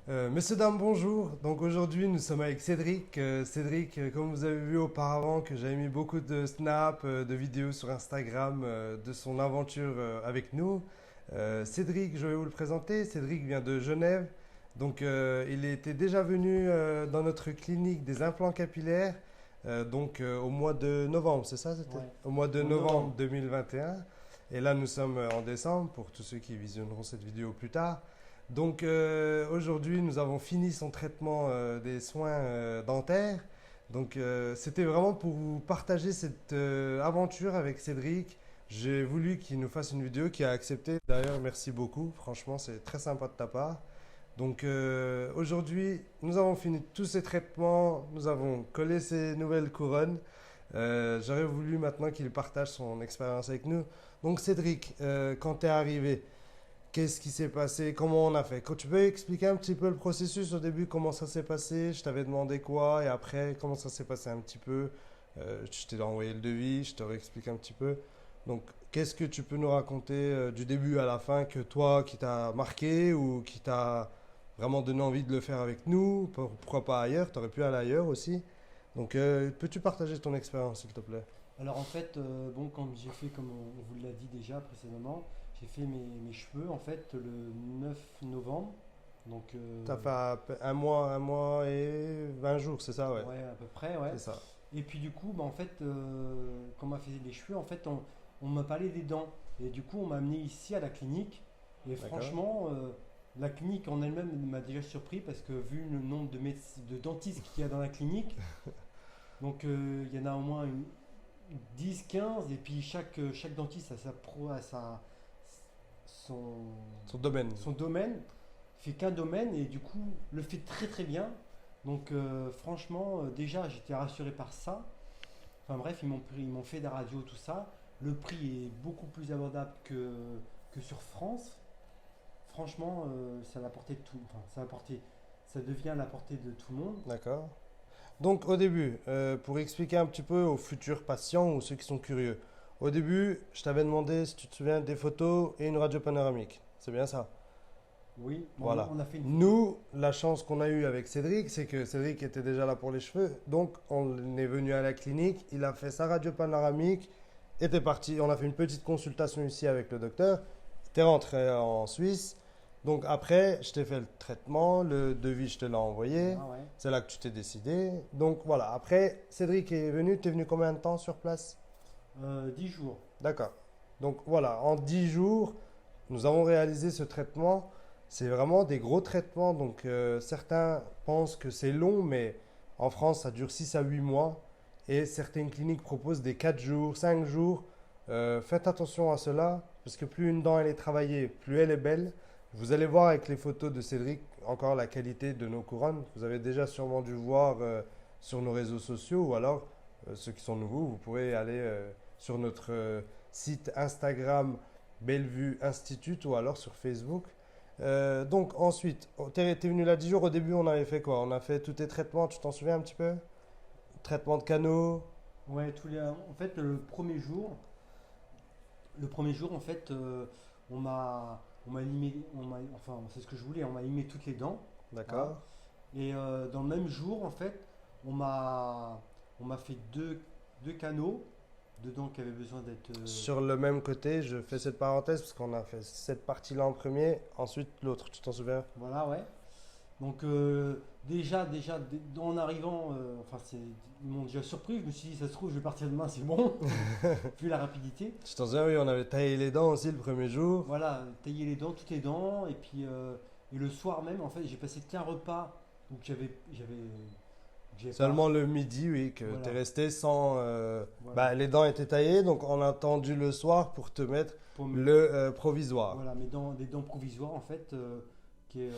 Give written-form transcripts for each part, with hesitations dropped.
Messieurs, dames, bonjour. Donc aujourd'hui, nous sommes avec Cédric. Cédric, comme vous avez vu auparavant, que j'avais mis beaucoup de snaps, de vidéos sur Instagram de son aventure avec nous. Cédric, je vais vous le présenter. Cédric vient de Genève. Donc il était déjà venu dans notre clinique des implants capillaires au mois de novembre, c'est ça c'était? Ouais, Au mois de en novembre novembre. 2021. Et là, nous sommes en décembre pour tous ceux qui visionneront cette vidéo plus tard. Donc aujourd'hui, nous avons fini son traitement des soins dentaires. Donc c'était vraiment pour vous partager cette aventure avec Cédric. J'ai voulu qu'il nous fasse une vidéo qui a accepté. D'ailleurs, merci beaucoup. Franchement, c'est très sympa de ta part. Donc aujourd'hui, nous avons fini tous ces traitements. Nous avons collé ces nouvelles couronnes. J'aurais voulu maintenant qu'il partage son expérience avec nous. Donc Cédric, quand tu es arrivé, qu'est-ce qui s'est passé? Comment on a fait? Quand tu peux expliquer un petit peu le processus au début, comment ça s'est passé? Je t'avais demandé quoi et après, comment ça s'est passé un petit peu? Je t'ai envoyé le devis, je t'aurais expliqué un petit peu. Donc, qu'est-ce que tu peux nous raconter du début à la fin que toi, qui t'a marqué ou qui t'a vraiment donné envie de le faire avec nous? Pourquoi pas ailleurs? Tu aurais pu aller ailleurs aussi. Donc, peux-tu partager ton expérience, s'il te plaît? Alors en fait, bon, quand j'ai fait, comme on vous l'a dit déjà précédemment, j'ai fait mes cheveux en fait le 9 novembre. Donc, Ça fait un mois et 20 jours, c'est ça, ouais. ouais, à peu près, ouais. C'est ça. Et puis du coup, bah, en fait, quand on m'a fait les cheveux, en fait, on m'a parlé des dents. Et du coup, on m'a amené ici à la clinique. Et D'accord? franchement, la clinique en elle-même m'a déjà surpris parce que vu le nombre de dentistes qu'il y a dans la clinique, donc il y en a au moins 10, 15, et puis chaque dentiste a son, Son domaine. son domaine, fait qu'un domaine, et du coup le fait très très bien. Donc franchement, déjà j'étais rassuré par ça. Enfin bref, ils m'ont fait des radios, tout ça. Le prix est beaucoup plus abordable que sur France. Franchement, ça va porter tout. Enfin, ça devient à la portée de tout le monde. D'accord. Donc au début, pour expliquer un petit peu aux futurs patients ou ceux qui sont curieux, au début, je t'avais demandé si tu te souviens des photos et une radio panoramique. C'est bien ça? Oui, bon, Voilà. on a fait une photo. Nous, la chance qu'on a eue avec Cédric, c'est que Cédric était déjà là pour les cheveux. Donc on est venu à la clinique, il a fait sa radio panoramique, était parti, on a fait une petite consultation ici avec le docteur, t'es rentré en Suisse. Donc après, je t'ai fait le traitement, le devis, je te l'ai envoyé. Ah ouais. C'est là que tu t'es décidé. Donc voilà, après, Cédric est venu. Tu es venu combien de temps sur place? 10 jours. D'accord. Donc voilà, en 10 jours, nous avons réalisé ce traitement. C'est vraiment des gros traitements. Donc certains pensent que c'est long, mais en France, ça dure 6 à 8 mois. Et certaines cliniques proposent des 4 jours, 5 jours. Faites attention à cela, parce que plus une dent elle est travaillée, plus elle est belle. Vous allez voir avec les photos de Cédric encore la qualité de nos couronnes. Vous avez déjà sûrement dû voir sur nos réseaux sociaux, ou alors ceux qui sont nouveaux, vous pouvez aller sur notre site Instagram Bellevue Institute ou alors sur Facebook. Donc ensuite, t'es venu là 10 jours. Au début, on avait fait quoi? On a fait tous tes traitements, tu t'en souviens un petit peu? Traitement de canaux. Ouais, en fait, le premier jour, en fait, on m'a limé, enfin, c'est ce que je voulais, on m'a limé toutes les dents, hein. D'accord. Et dans le même jour, en fait, on m'a fait deux canaux, deux dents qui avaient besoin d'être, Sur le même côté, je fais cette parenthèse parce qu'on a fait cette partie-là en premier, ensuite l'autre, tu t'en souviens? voilà, ouais. Donc en arrivant, enfin, ils m'ont déjà surpris. Je me suis dit, ça se trouve, je vais partir demain, c'est bon, vu la rapidité. Tu t'en souviens, oui, on avait taillé les dents aussi le premier jour. Voilà, tailler les dents, toutes les dents, et puis et le soir même, en fait, j'ai passé qu'un repas, donc j'avais pas, Seulement le midi, oui, que t'es voilà, resté sans. voilà, Bah, les dents étaient taillées, donc on a attendu le soir pour te mettre pour me, le provisoire. voilà, des dents provisoires en fait, qui est,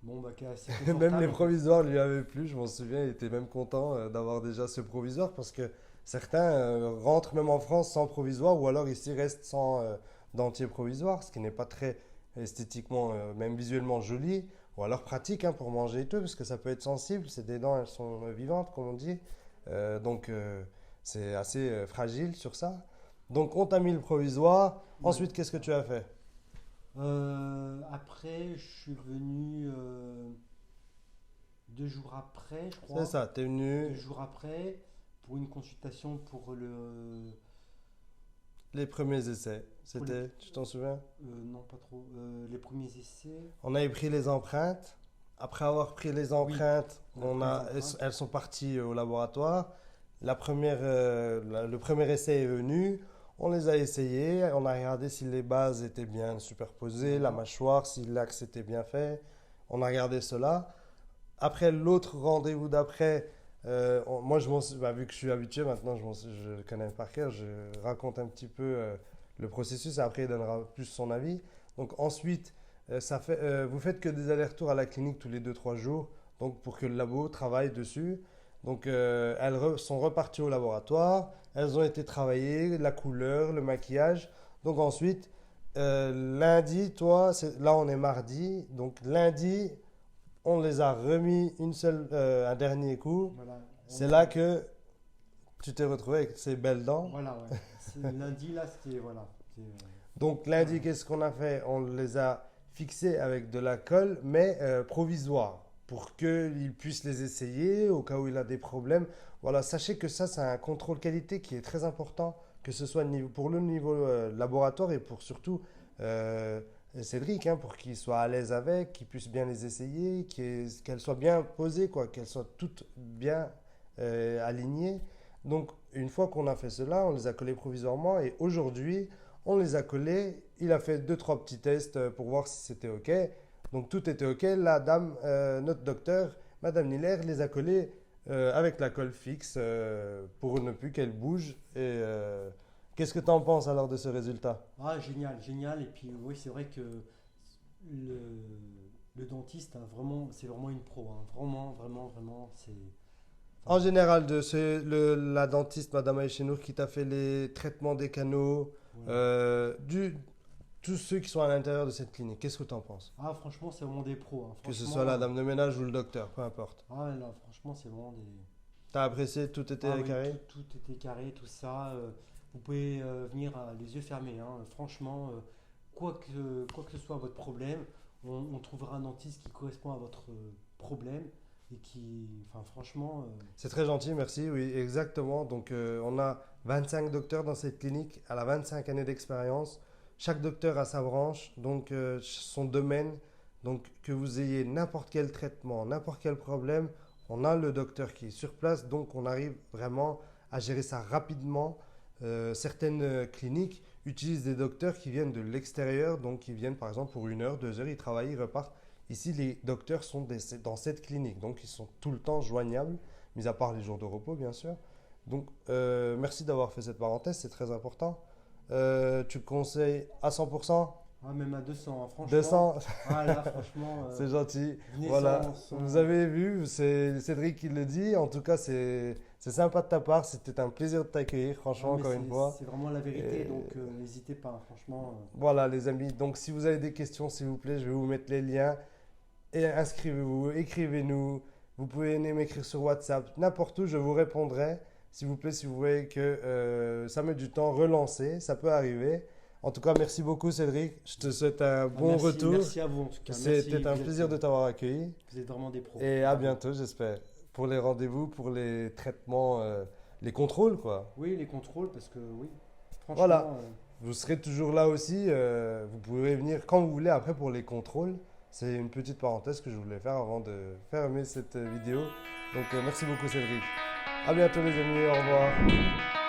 bon, bah, qui est assez Même les confortable en fait. provisoires lui avaient plu, je m'en souviens, il était même content d'avoir déjà ce provisoire parce que certains rentrent même en France sans provisoire ou alors ici restent sans dentier provisoire, ce qui n'est pas très esthétiquement, même visuellement joli ou alors pratique hein, pour manger et tout parce que ça peut être sensible, ces des dents elles sont vivantes comme on dit. C'est assez fragile sur ça. Donc on t'a mis le provisoire, Ouais, ensuite c'est qu'est-ce que ça. tu as fait? Après, je suis venu. 2 jours après, je crois. C'est ça, t'es venu 2 jours après, pour une consultation pour les premiers essais. pour C'était, tu t'en souviens? non, pas trop. Les premiers essais. On avait pris les empreintes. Après avoir pris les empreintes, elles sont parties au laboratoire. Le premier essai est venu. On les a essayés. On a regardé si les bases étaient bien superposées, la mâchoire, si l'axe était bien fait. On a regardé cela. Après l'autre rendez-vous d'après, moi, vu que je suis habitué maintenant, je le connais par cœur. Je raconte un petit peu le processus et après, il donnera plus son avis. Donc, ensuite, vous faites que des allers-retours à la clinique tous les 2-3 jours donc pour que le labo travaille dessus. Donc, elles sont reparties au laboratoire. Elles ont été travaillées, la couleur, le maquillage. Donc, ensuite, lundi, là, on est mardi. Donc, lundi, on les a remis un dernier coup. Voilà. C'est là que tu t'es retrouvé avec ces belles dents. Voilà, ouais. Lundi, là, c'était. Voilà. Donc lundi, qu'est-ce qu'on a fait? On les a fixés avec de la colle, mais provisoire, pour qu'il puisse les essayer au cas où il a des problèmes. Voilà, sachez que ça, c'est un contrôle qualité qui est très important, que ce soit pour le niveau laboratoire et pour surtout Cédric, hein, pour qu'il soit à l'aise avec, qu'il puisse bien les essayer, qu'elles soient bien posées, quoi, qu'elles soient toutes bien alignées. Donc, une fois qu'on a fait cela, on les a collés provisoirement et aujourd'hui, on les a collés. Il a fait 2-3 petits tests pour voir si c'était OK. Donc, tout était OK. La dame, notre docteur, Madame Niller, les a collés avec la colle fixe pour ne plus qu'elle bouge. Et qu'est-ce que tu en penses alors de ce résultat? Ah, génial, génial. Et puis, oui, c'est vrai que le dentiste, c'est vraiment une pro. Hein. Vraiment, vraiment, vraiment, c'est. En général, c'est la dentiste, Madame Aïchenour, qui t'a fait les traitements des canaux, tous ceux qui sont à l'intérieur de cette clinique. Qu'est-ce que tu en penses? Ah, franchement, c'est vraiment des pros. Hein. Que ce soit la dame de ménage ou le docteur, peu importe. Ah, là, franchement, c'est vraiment des. T'as apprécié, tout était carré? Tout était carré, tout ça. Vous pouvez venir les yeux fermés. Hein. Franchement, quoi que ce soit votre problème, on trouvera un dentiste qui correspond à votre problème. Et enfin franchement... C'est très gentil, merci, oui, exactement. Donc on a 25 docteurs dans cette clinique, elle a 25 années d'expérience. Chaque docteur a sa branche, donc son domaine. Donc que vous ayez n'importe quel traitement, n'importe quel problème, on a le docteur qui est sur place, donc on arrive vraiment à gérer ça rapidement. Certaines cliniques utilisent des docteurs qui viennent de l'extérieur, donc qui viennent par exemple pour 1 heure, 2 heures, ils travaillent, ils repartent. Ici, les docteurs sont dans cette clinique, donc ils sont tout le temps joignables, mis à part les jours de repos, bien sûr. Donc, merci d'avoir fait cette parenthèse, c'est très important. Tu conseilles à 100%? Ah, même à 200, hein, franchement. 200? Ah, là, franchement. C'est gentil. Voilà. Vous avez vu, c'est Cédric qui le dit. En tout cas, c'est sympa de ta part. C'était un plaisir de t'accueillir, franchement, encore une fois. C'est vraiment la vérité, donc n'hésitez pas, franchement. Voilà, les amis. Donc, si vous avez des questions, s'il vous plaît, je vais vous mettre les liens. Et inscrivez-vous, écrivez-nous. Vous pouvez m'écrire sur WhatsApp, n'importe où, je vous répondrai. S'il vous plaît, si vous voyez que ça met du temps, relancez, ça peut arriver. En tout cas, merci beaucoup Cédric. Je te souhaite un bon retour. Merci à vous en tout cas. C'était un plaisir de t'avoir accueilli. Vous êtes vraiment des pros. Et à bientôt, j'espère. Pour les rendez-vous, pour les traitements, les contrôles, quoi. Oui, les contrôles, parce que oui, franchement. Voilà. Vous serez toujours là aussi. Vous pouvez venir quand vous voulez après pour les contrôles. C'est une petite parenthèse que je voulais faire avant de fermer cette vidéo. Donc merci beaucoup Cédric. À bientôt les amis, au revoir.